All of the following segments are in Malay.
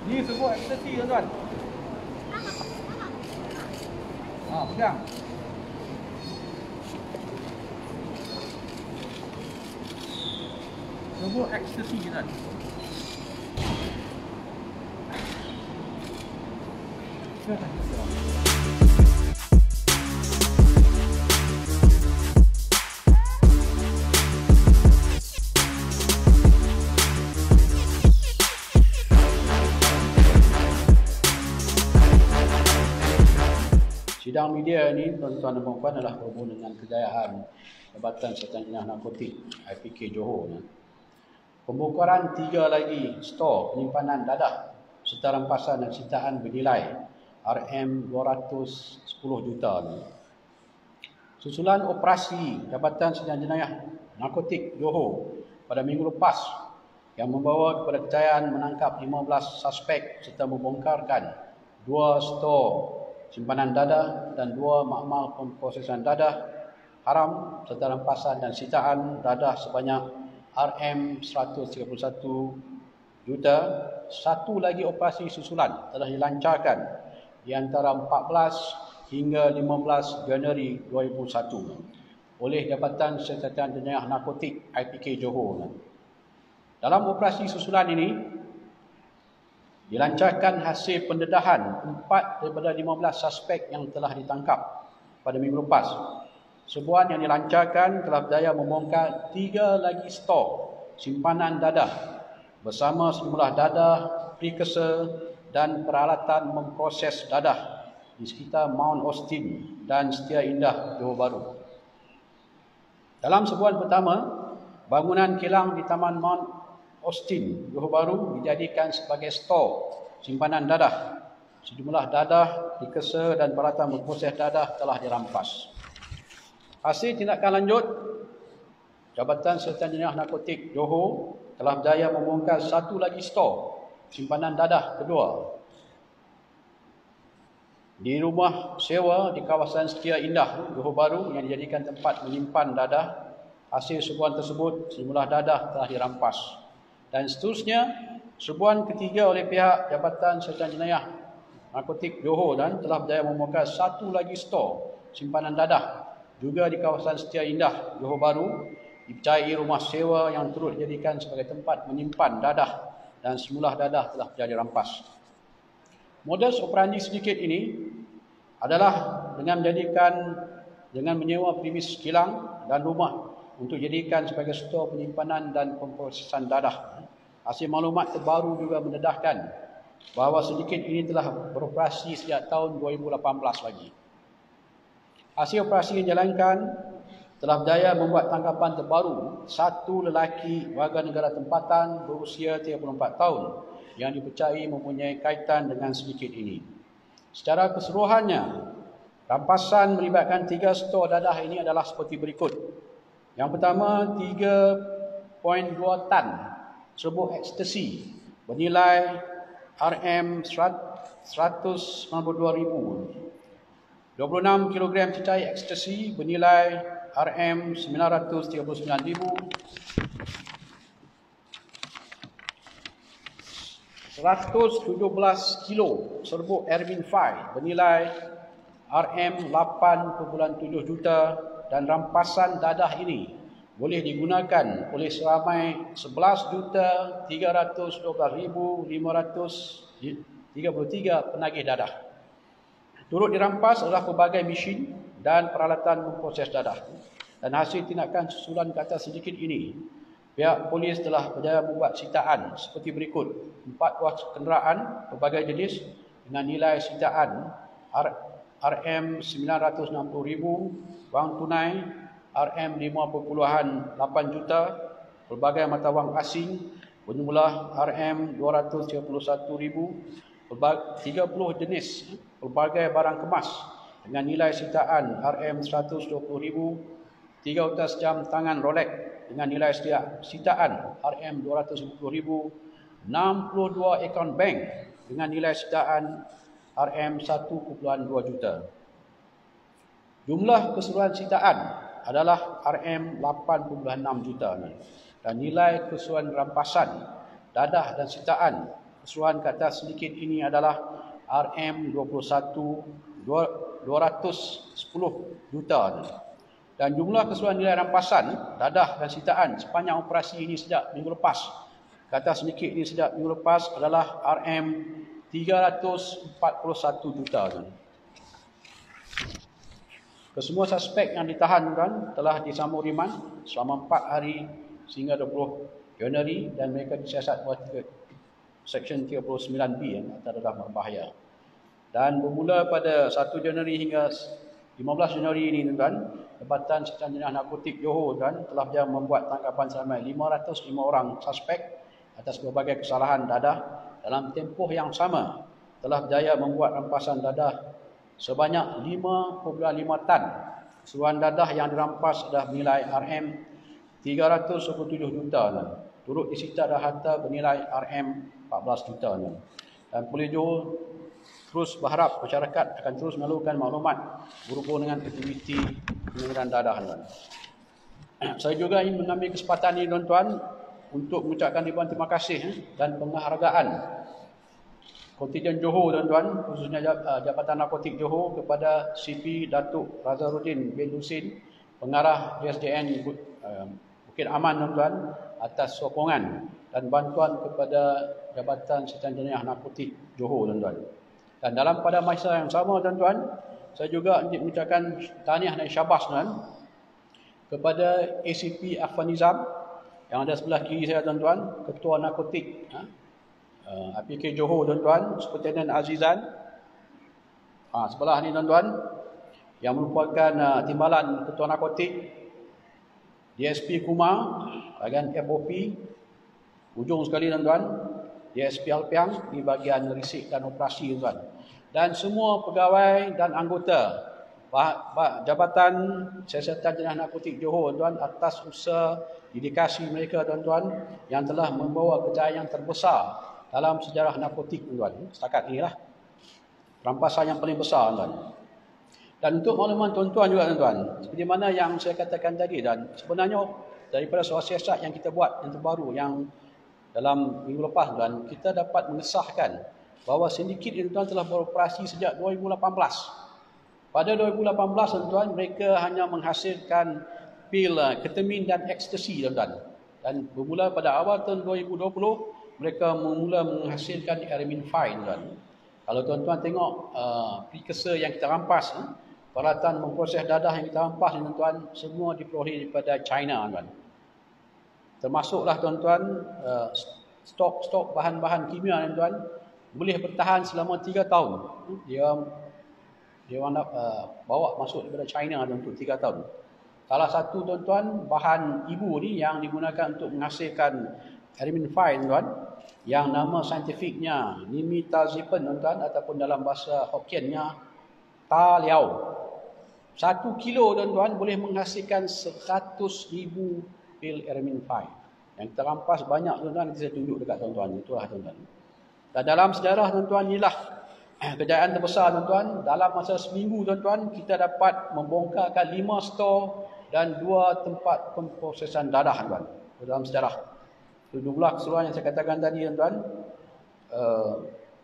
Ni semua ekstasi tuan-tuan. Pegang. Semua ekstasi tuan. Sidang media ini, tuan-tuan dan puan-puan, adalah berhubung dengan kejayaan Jabatan Siasatan Jenayah Narkotik IPK Johor. Pembongkaran 3 lagi stor penyimpanan dadah serta rampasan dan sitaan bernilai RM210 juta. Susulan operasi Jabatan Siasatan Jenayah Narkotik Johor pada minggu lepas yang membawa kepada kejayaan menangkap 15 suspek serta membongkarkan 2 stor simpanan dadah dan 2 makmal pemprosesan dadah haram serta rampasan dan sitaan dadah sebanyak RM131 juta. Satu lagi operasi susulan telah dilancarkan di antara 14 hingga 15 Januari 2001 oleh Jabatan Siasatan Jenayah Narkotik IPK Johor. Dalam operasi susulan ini dilancarkan hasil pendedahan 4 daripada 15 suspek yang telah ditangkap pada minggu lepas. Sebuah yang dilancarkan telah berjaya membongkar 3 lagi stor simpanan dadah bersama sejumlah dadah, precursor dan peralatan memproses dadah di sekitar Mount Austin dan Setia Indah, Johor Bahru. Dalam sebuah pertama, bangunan kilang di Taman Mount Austin, Johor Bahru dijadikan sebagai stor simpanan dadah. Sejumlah dadah, precursor dan peralatan memproses dadah telah dirampas. Hasil tindakan lanjut, Jabatan Siasatan Jenayah Narkotik Johor telah berjaya membongkar 1 lagi stor simpanan dadah kedua di rumah sewa di kawasan Setia Indah, Johor Bahru yang dijadikan tempat menyimpan dadah. Hasil serbuan tersebut, sejumlah dadah telah dirampas. Dan seterusnya, serbuan ketiga oleh pihak Jabatan Siasatan Jenayah Narkotik Johor dan telah berjaya membongkar 1 lagi stor simpanan dadah juga di kawasan Setia Indah, Johor Bahru, dipercayai rumah sewa yang turut dijadikan sebagai tempat menyimpan dadah dan semula dadah telah berjaya dirampas. Modus operandi sedikit ini adalah dengan menyewa premis kilang dan rumah untuk jadikan sebagai stor penyimpanan dan pemprosesan dadah. Hasil maklumat terbaru juga mendedahkan bahawa sedikit ini telah beroperasi sejak tahun 2018 lagi. Hasil operasi yang dijalankan telah berjaya membuat tangkapan terbaru 1 lelaki warga negara tempatan berusia 34 tahun yang dipercayai mempunyai kaitan dengan sedikit ini. Secara keseluruhannya, rampasan melibatkan 3 stor dadah ini adalah seperti berikut. Yang pertama, 3.2 tan serbuk ekstasi bernilai RM192,000, 26 kg cecair ekstasi bernilai RM939,000, 117 kilo serbuk Ermin 5 bernilai RM8.7 juta dan rampasan dadah ini boleh digunakan oleh seramai 11,312,533 penagih dadah. Turut dirampas adalah pelbagai mesin dan peralatan memproses dadah. Dan hasil tindakan susulan ke atas sedikit ini, pihak polis telah berjaya membuat sitaan seperti berikut. 4 buah kenderaan pelbagai jenis dengan nilai sitaan RM960,000, wang tunai RM5.8 juta, pelbagai mata wang asing berjumlah RM231,000, 30 jenis pelbagai barang kemas dengan nilai sitaan RM120,000, 3 utas jam tangan Rolex dengan nilai sitaan RM210,000, 62 akaun bank dengan nilai sitaan RM1.2 juta. Jumlah keseluruhan sitaan adalah RM8.6 juta dan nilai keseluruhan rampasan dadah dan sitaan keseluruhan ke atas sedikit ini adalah RM210 juta. Dan jumlah keseluruhan nilai rampasan, dadah dan sitaan sepanjang operasi ini sejak minggu lepas, ke atas sedikit ini sejak minggu lepas adalah RM341 juta. Kesemua suspek yang ditahan telah disambung riman selama 4 hari sehingga 20 Januari dan mereka disiasat buat Seksyen 39B yang adalah berbahaya. Dan bermula pada 1 Januari hingga 15 Januari ini Jabatan Seksyen Jenayah Narkotik Johor telah berjaya membuat tangkapan seramai 505 orang suspek atas berbagai kesalahan dadah. Dalam tempoh yang sama telah berjaya membuat rampasan dadah sebanyak 5.5 tan. Keseluruhan dadah yang dirampas adalah bernilai RM327 juta. Turut disita adalah harta bernilai RM14 juta. Dan Polis Johor terus berharap masyarakat akan terus melakukan maklumat berhubung dengan aktiviti pengeluaran dadah. Saya juga ingin mengambil kesempatan ini tuan-tuan untuk mengucapkan ribuan terima kasih dan penghargaan Kontijen Johor tuan-tuan, khususnya Jabatan Narkotik Johor kepada CP Datuk Razarudin bin Husin, pengarah JSDN Bukit Aman tuan-tuan, atas sokongan dan bantuan kepada Jabatan Seksyen Jenayah Narkotik Johor tuan-tuan. Dan pada masa yang sama tuan-tuan, saya juga mengucapkan tahniah dan syabas tuan kepada ACP Afan Nizam yang ada sebelah kiri saya tuan-tuan, Ketua Narkotik APK Johor tuan-tuan, Superintendent Azizan. Sebelah ni tuan-tuan, yang merupakan timbalan Ketua Narkotik, DSP Kumar, bahagian FOP, ujung sekali tuan-tuan, DSP Alpiang di bahagian risik dan operasi tuan-tuan. Dan semua pegawai dan anggota Jabatan Siasatan Jenayah Narkotik Johor tuan atas usaha dedikasi mereka tuan-tuan yang telah membawa kejayaan yang terbesar dalam sejarah narkotik tuan-tuan. Setakat inilah rampasan yang paling besar tuan. Dan untuk makluman tuan-tuan juga tuan-tuan, seperti mana yang saya katakan tadi, dan sebenarnya daripada soal siasat yang kita buat yang terbaru yang dalam minggu lepas tuan, kita dapat mengesahkan bahawa sindiket ini tuan telah beroperasi sejak 2018. Pada 2018 tuan-tuan, mereka hanya menghasilkan pil ketamin dan ekstasi tuan-tuan. Dan bermula pada awal tahun 2020 mereka mula menghasilkan Eramin 5 tuan. Kalau tuan-tuan tengok precursor yang kita rampas, peralatan memproses dadah yang kita rampas tuan-tuan, semua diperoleh daripada China tuan. Termasuklah tuan-tuan stok bahan-bahan kimia tuan boleh bertahan selama 3 tahun. Dia bawa masuk daripada China untuk 3 tahun. Salah satu tuan-tuan bahan ibu ni yang digunakan untuk menghasilkan Eramin 5 tuan, yang nama saintifiknya Nimetazepam tuan ataupun dalam bahasa Hokkiennya Ta Liao. 1 kilo tuan-tuan boleh menghasilkan 100,000 pil Eramin 5. Yang kita rampas banyak tuan-tuan, nanti saya tunjuk dekat tuan-tuan. Itulah tuan-tuan. Dan dalam sejarah tuan-tuan, inilah kejayaan terbesar tuan-tuan. Dalam masa seminggu tuan-tuan, kita dapat membongkarkan 5 stor dan 2 tempat pemprosesan dadah tuan. Dalam sejarah. Itu jumlah keseluruhan yang saya katakan tadi tuan-tuan.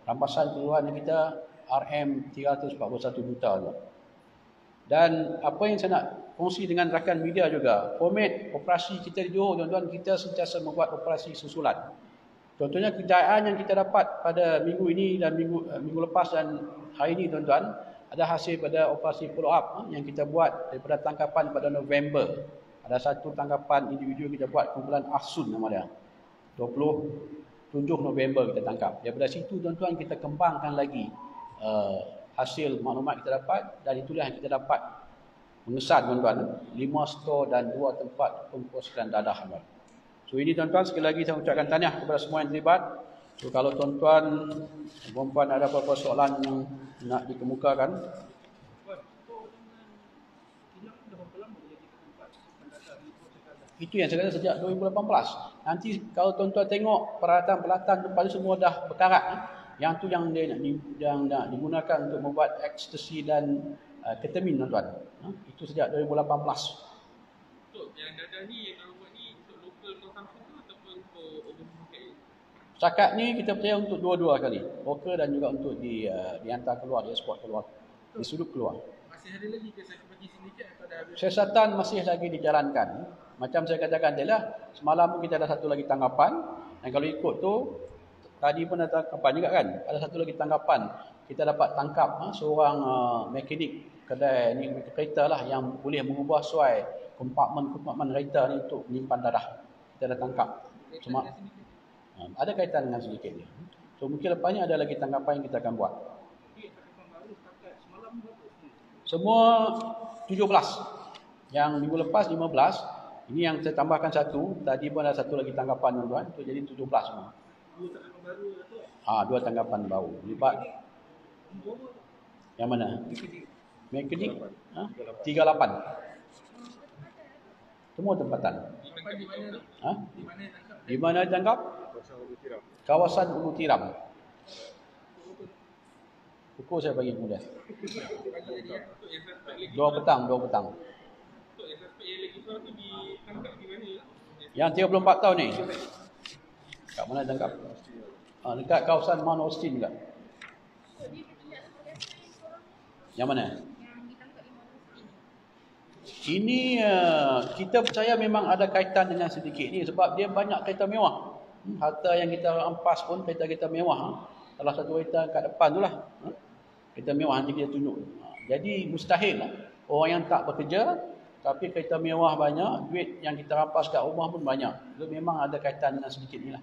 Rampasan keseluruhan kita RM341 juta tuan. Dan apa yang saya nak kongsi dengan rakan media juga, format operasi kita di Johor tuan-tuan, kita sentiasa membuat operasi susulan. Contohnya kejayaan yang kita dapat pada minggu ini dan minggu lepas dan hari ini tuan-tuan, ada hasil pada operasi follow up yang kita buat daripada tangkapan pada November. Ada satu tangkapan individu kita buat, kumpulan Ahsun nama dia. 27 November kita tangkap. Daripada situ tuan-tuan kita kembangkan lagi hasil maklumat kita dapat, dan itulah yang kita dapat mengesan tuan-tuan, 5 stor dan 2 tempat pemprosesan dadah tuan. So ini tuan-tuan, sekali lagi saya ucapkan tahniah kepada semua yang terlibat. So kalau tuan-tuan perempuan ada apa-apa soalan yang nak dikemukakan. Itu yang saya kata sejak 2018. Nanti kalau tuan-tuan tengok peralatan-peralatan depan semua dah berkarat. Yang tu yang nak digunakan untuk membuat ekstasi dan ketamin tuan-tuan. Itu sejak 2018. Untuk yang dadah ni, yang nak buat ni untuk local consumption tu ataupun untuk overseas market? Setakat ni kita percaya untuk dua-dua kali. Broker dan juga untuk dihantar keluar, diekspor keluar. Disudut keluar. Masih ada lagi ke saya bagi sindiket atau dah habis? Siasatan masih lagi dijalankan. Macam saya katakan tadi lah, semalam pun kita ada satu lagi tanggapan. Dan kalau ikut tu, tadi pun ada tanggapan juga kan. Ada satu lagi tanggapan. Kita dapat tangkap seorang mekanik kedai ni kereta lah yang boleh mengubah suai kompartmen kereta ni untuk menyimpan darah. Kita dah tangkap. Cuma ada kaitan dengan sedikit ni. So mungkin lepasnya ada lagi tanggapan yang kita akan buat. Semua 17. Yang minggu lepas 15. Ini yang saya tambahkan satu. Tadi pun ada satu lagi tanggapan tuan-tuan. Itu jadi 17 semua. Dua tanggapan baru. Lipat. Yang mana? Mekanik 38. Semua tempatan. Di mana tangkap? Kawasan Ulu Tiram. Pukul saya bagi kemudian. 2 petang. Yang 34 tahun ni. Kat mana tangkap? Dekat kawasan Mount Austin juga. Yang mana? Ini kita percaya memang ada kaitan dengan sedikit ni sebab dia banyak kereta mewah. Harta yang kita rampas pun kereta mewah. Salah satu kereta kat depan tu lah. Kereta mewah nanti kita tunjuk. Jadi mustahil lah. Orang yang tak bekerja tapi kereta mewah banyak, duit yang kita rampas kat rumah pun banyak. Itu memang ada kaitan dengan sedikit ni lah.